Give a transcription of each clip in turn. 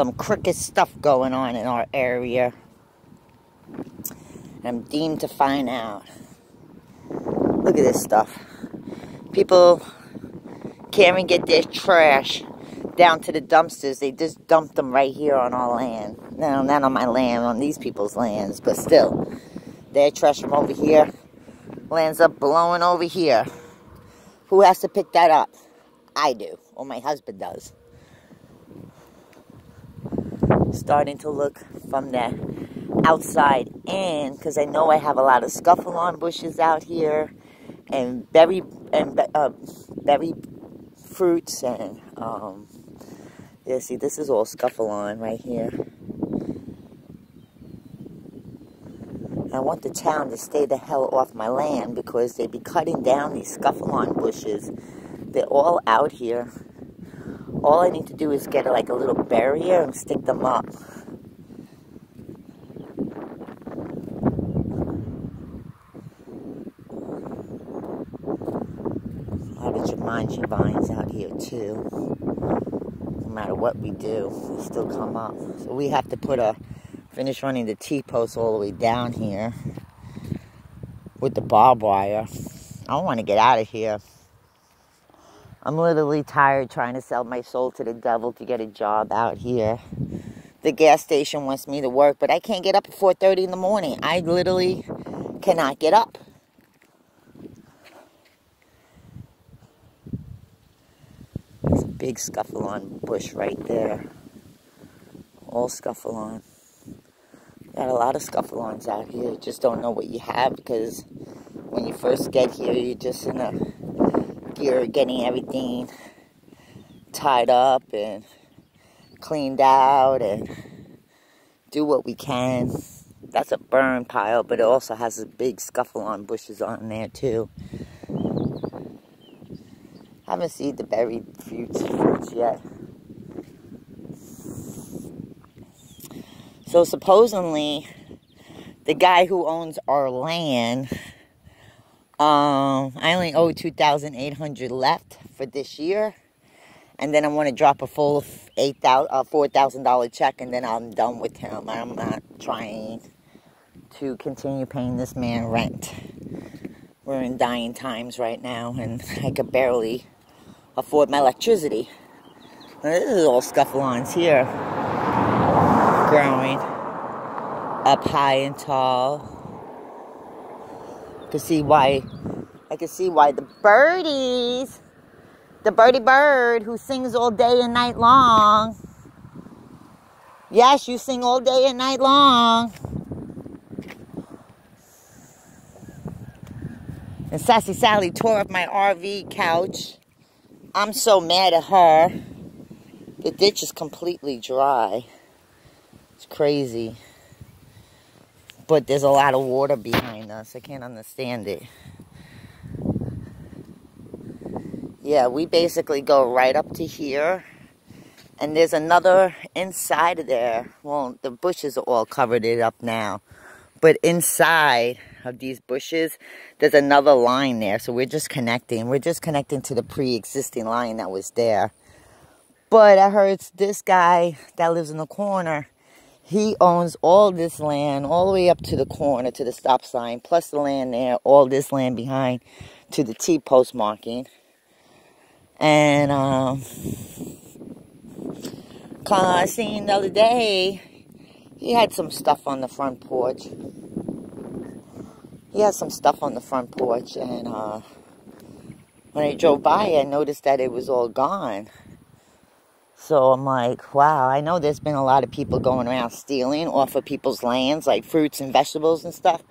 some crooked stuff going on in our area. I'm deemed to find out. Look at this stuff. People can't even get their trash down to the dumpsters. They just dumped them right here on our land. No, not on my land, on these people's lands, but still. Their trash from over here lands up blowing over here. Who has to pick that up? I do, or my husband does. Starting to look from the outside in, because I know I have a lot of scuffle-on bushes out here, and berry fruits, and yeah, see, this is all scuffle-on right here. I want the town to stay the hell off my land because they be cutting down these scuffle-on bushes. They're all out here. All I need to do is get like a little barrier and stick them up. A lot of Jumanji vines out here too. No matter what we do, they still come up. So we have to finish running the T-post all the way down here with the barbed wire. I don't want to get out of here. I'm literally tired trying to sell my soul to the devil to get a job out here. The gas station wants me to work, but I can't get up at 4:30 in the morning. I literally cannot get up. There's a big scuffle-on bush right there. All scuffle-on. Got a lot of scuffle-ons out here. You just don't know what you have because when you first get here, you're just in a gear getting everything tied up and cleaned out and do what we can. That's a burn pile, but it also has a big scuffle-on bushes on there too. Haven't seen the berry fruits yet. So supposedly, the guy who owns our land, I only owe $2,800 left for this year, and then I want to drop a full $4,000 check, and then I'm done with him. I'm not trying to continue paying this man rent. We're in dying times right now, and I could barely afford my electricity. This is all scuffle-ons here, growing up high and tall. I can see why the birdies, the birdie bird who sings all day and night long. Yes, you sing all day and night long. And Sassy Sally tore up my RV couch. I'm so mad at her. The ditch is completely dry. It's crazy. But there's a lot of water behind us. I can't understand it. Yeah, we basically go right up to here. And there's another inside of there. Well, the bushes are all covered it up now. But inside of these bushes, there's another line there. So we're just connecting. We're just connecting to the pre-existing line that was there. But I heard this guy that lives in the corner, he owns all this land all the way up to the corner, to the stop sign, plus the land there, all this land behind to the T-post marking. And I seen the other day, he had some stuff on the front porch. He had some stuff on the front porch, and when I drove by, I noticed that it was all gone. So I'm like, wow, I know there's been a lot of people going around stealing off of people's lands, like fruits and vegetables and stuff.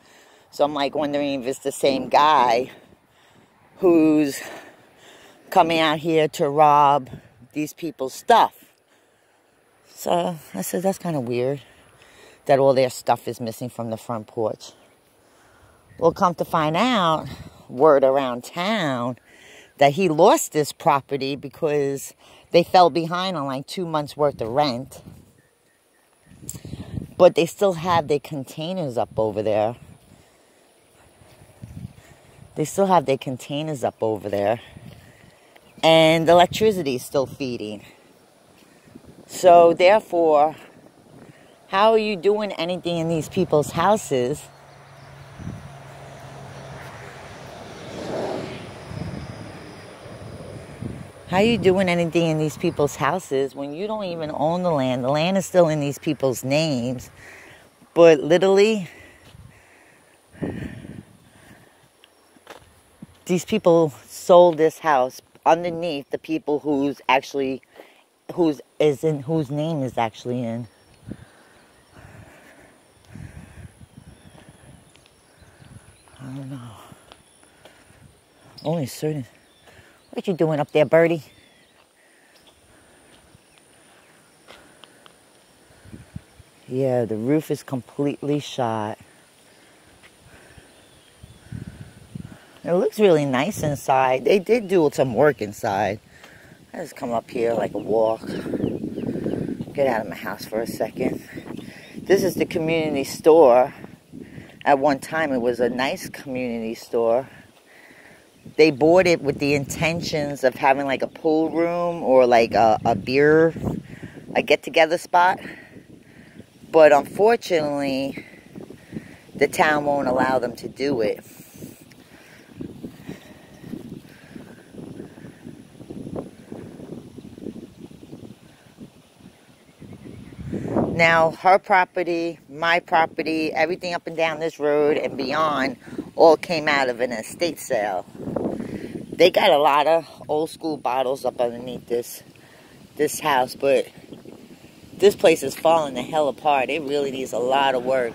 So I'm like wondering if it's the same guy who's coming out here to rob these people's stuff. So I said, that's kind of weird that all their stuff is missing from the front porch. Well, come to find out, word around town, that he lost this property because they fell behind on like 2 months worth of rent. But they still have their containers up over there. They still have their containers up over there. And the electricity is still feeding. So therefore, how are you doing anything in these people's houses? How are you doing anything in these people's houses when you don't even own the land? The land is still in these people's names. But literally, these people sold this house underneath the people whose name is actually in. I don't know. Only certain. What you doing up there, birdie? Yeah, the roof is completely shot. It looks really nice inside. They did do some work inside. I just come up here like a walk. Get out of my house for a second. This is the community store. At one time, it was a nice community store. They bought it with the intentions of having like a pool room or like a beer, a get-together spot. But unfortunately, the town won't allow them to do it. Now, her property, my property, everything up and down this road and beyond all came out of an estate sale. They got a lot of old school bottles up underneath this house, but this place is falling the hell apart. It really needs a lot of work.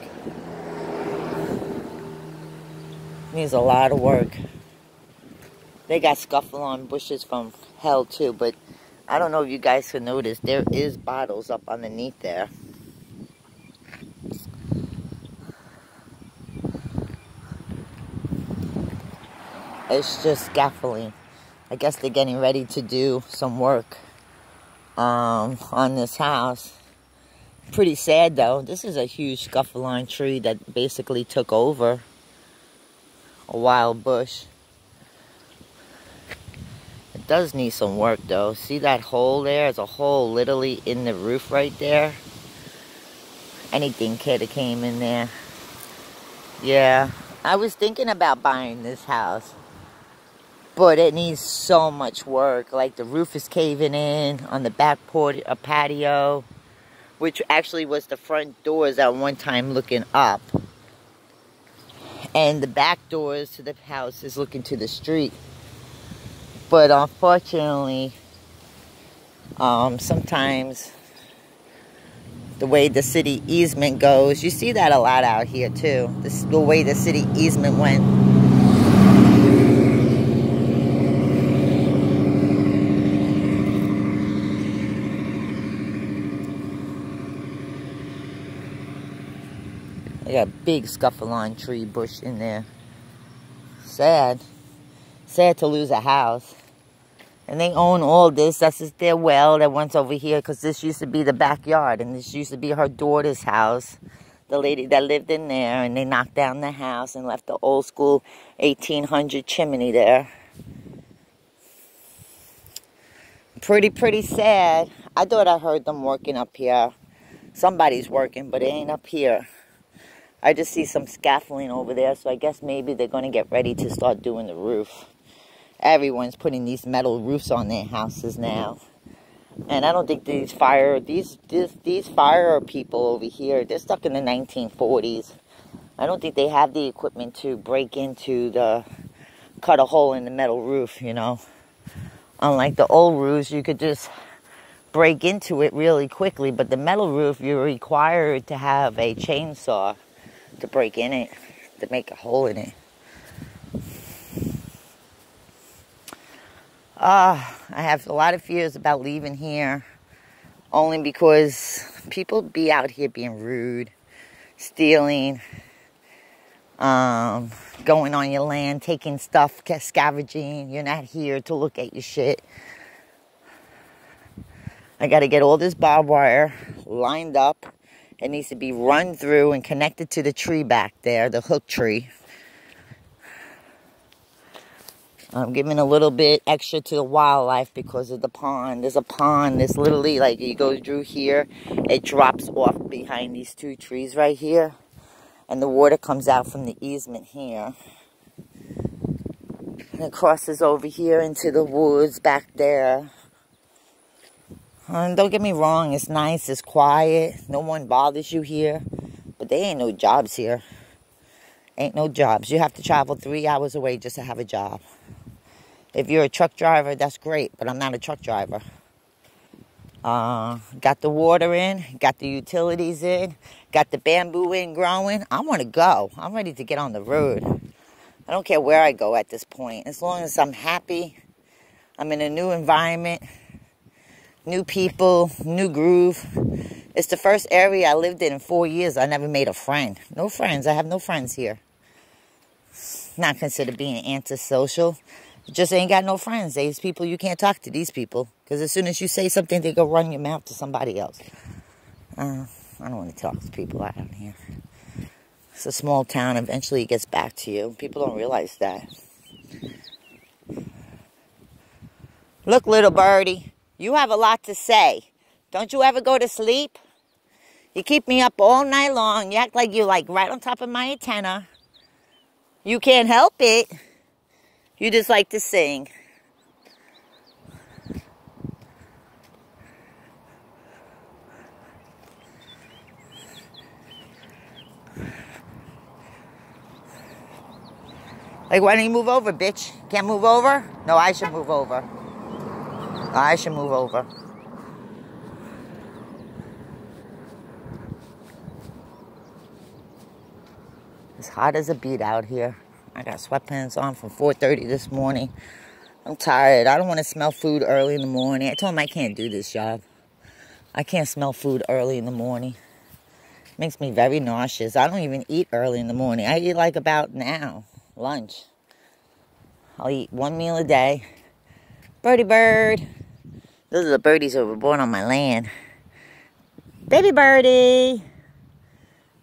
Needs a lot of work. They got scuffle-on bushes from hell too, but I don't know if you guys can notice, there is bottles up underneath there. It's just scaffolding. I guess they're getting ready to do some work on this house. Pretty sad though. This is a huge scuffle-on tree that basically took over a wild bush. It does need some work though. See that hole there? There's a hole literally in the roof right there. Anything could have came in there. Yeah, I was thinking about buying this house, but it needs so much work. Like the roof is caving in on the back porch, a patio, which actually was the front doors at one time looking up. And the back doors to the house is looking to the street. But unfortunately, sometimes the way the city easement goes, you see that a lot out here too. The way the city easement went. They got a big scuffle-on tree bush in there. Sad. Sad to lose a house. And they own all this. That's just their well that went over here, because this used to be the backyard. And this used to be her daughter's house. The lady that lived in there. And they knocked down the house and left the old school 1800 chimney there. Pretty sad. I thought I heard them working up here. Somebody's working, but it ain't up here. I just see some scaffolding over there, so I guess maybe they're going to get ready to start doing the roof. Everyone's putting these metal roofs on their houses now. And I don't think these fire people over here, they're stuck in the 1940s. I don't think they have the equipment to break into cut a hole in the metal roof, you know. Unlike the old roofs, you could just break into it really quickly. But the metal roof, you're required to have a chainsaw to break in it, to make a hole in it. I have a lot of fears about leaving here, only because people be out here being rude, stealing, going on your land, taking stuff, scavenging. You're not here to look at your shit. I got to get all this barbed wire lined up. It needs to be run through and connected to the tree back there, the hook tree. I'm giving a little bit extra to the wildlife because of the pond. There's a pond. There's literally, like, you go through here. It drops off behind these 2 trees right here. And the water comes out from the easement here. And it crosses over here into the woods back there. And don't get me wrong. It's nice. It's quiet. No one bothers you here. But there ain't no jobs here. Ain't no jobs. You have to travel 3 hours away just to have a job. If you're a truck driver, that's great, but I'm not a truck driver. Got the water in, got the utilities in, got the bamboo in growing. I want to go. I'm ready to get on the road. I don't care where I go at this point. As long as I'm happy, I'm in a new environment, new people, new groove. It's the first area I lived in 4 years. I never made a friend. No friends. I have no friends here. Not considered being antisocial. You just ain't got no friends. These people, you can't talk to these people. Because as soon as you say something, they go run your mouth to somebody else. I don't want to talk to people out here. It's a small town. Eventually it gets back to you. People don't realize that. Look, little birdie. You have a lot to say. Don't you ever go to sleep? You keep me up all night long. You act like you're like right on top of my antenna. You can't help it. You just like to sing. Like, why don't you move over, bitch? Can't move over? No, I should move over. I should move over. It's hot as a beet out here. I got sweatpants on from 4:30 this morning. I'm tired. I don't want to smell food early in the morning. I told him I can't do this job. I can't smell food early in the morning. It makes me very nauseous. I don't even eat early in the morning. I eat like about now, lunch. I'll eat 1 meal a day. Birdie bird. Those are the birdies that were born on my land. Baby birdie.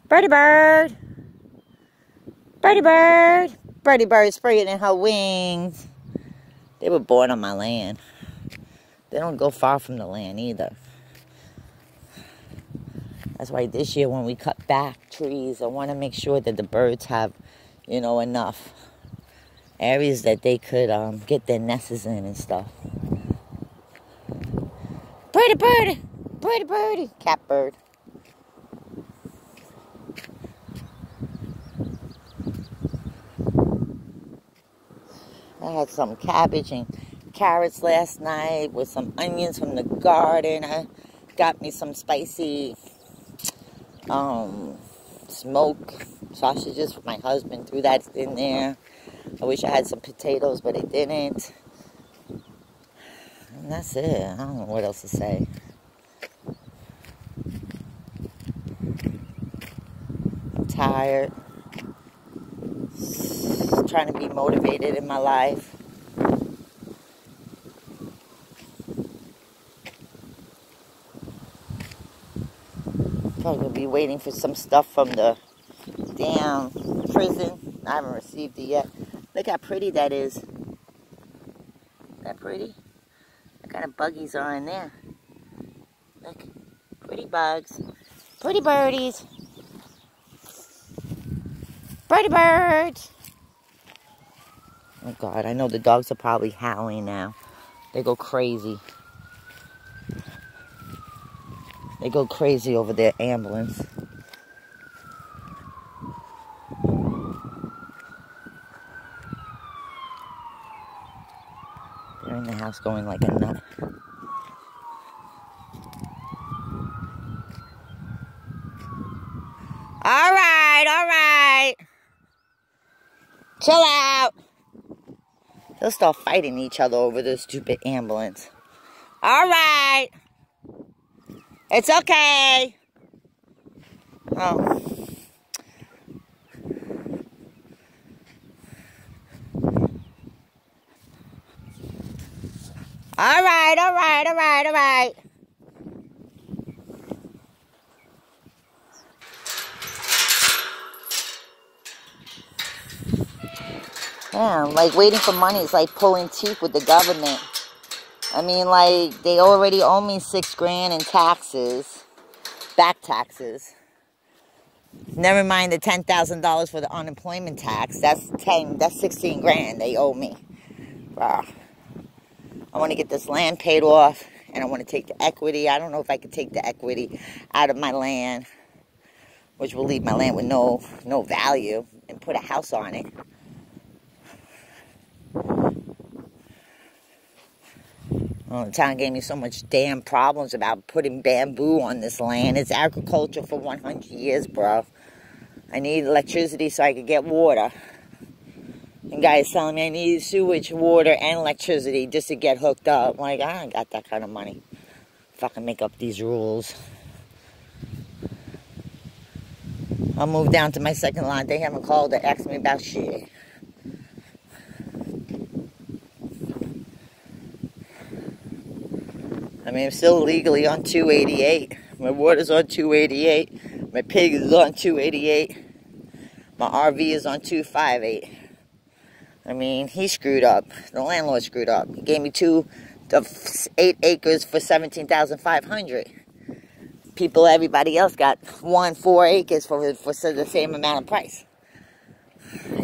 Birdie bird. Birdie bird. Birdie bird spraying in her wings. They were born on my land. They don't go far from the land either. That's why this year when we cut back trees, I want to make sure that the birds have, enough areas that they could get their nests in and stuff. Birdie birdie. Birdie birdie. Catbird. I had some cabbage and carrots last night with some onions from the garden. I got me some spicy smoked sausages for my husband. Threw that in there. I wish I had some potatoes, but I didn't. And that's it. I don't know what else to say. I'm tired. Trying to be motivated in my life. Probably gonna be waiting for some stuff from the damn prison. I haven't received it yet. Look how pretty that is. Isn't that pretty? What kind of buggies are in there? Look, pretty bugs. Pretty birdies. Birdie birds. Oh God, I know the dogs are probably howling now. They go crazy. They go crazy over their ambulance. They're in the house going like a nut. All right. Chill out. They'll start fighting each other over this stupid ambulance. All right. It's okay. Oh. All right. Yeah, like waiting for money is like pulling teeth with the government. I mean, like, they already owe me $6,000 in taxes, back taxes. Never mind the $10,000 for the unemployment tax. That's 16 grand they owe me. Wow. I want to get this land paid off, and I want to take the equity. I don't know if I could take the equity out of my land, which will leave my land with no value, and put a house on it. Well, the town gave me so much damn problems about putting bamboo on this land. It's agriculture for 100 years, bro. I need electricity so I could get water. And guys telling me I need sewage, water, and electricity just to get hooked up. Like, I ain't got that kind of money. Fucking make up these rules. I'll move down to my second lot. They haven't called to ask me about shit. I mean, I'm still legally on 288. My water's on 288. My pig is on 288. My RV is on 258. I mean, he screwed up. The landlord screwed up. He gave me 8 acres for $17,500. Everybody else got 4 acres for the same amount of price.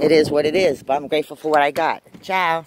It is what it is, but I'm grateful for what I got. Ciao.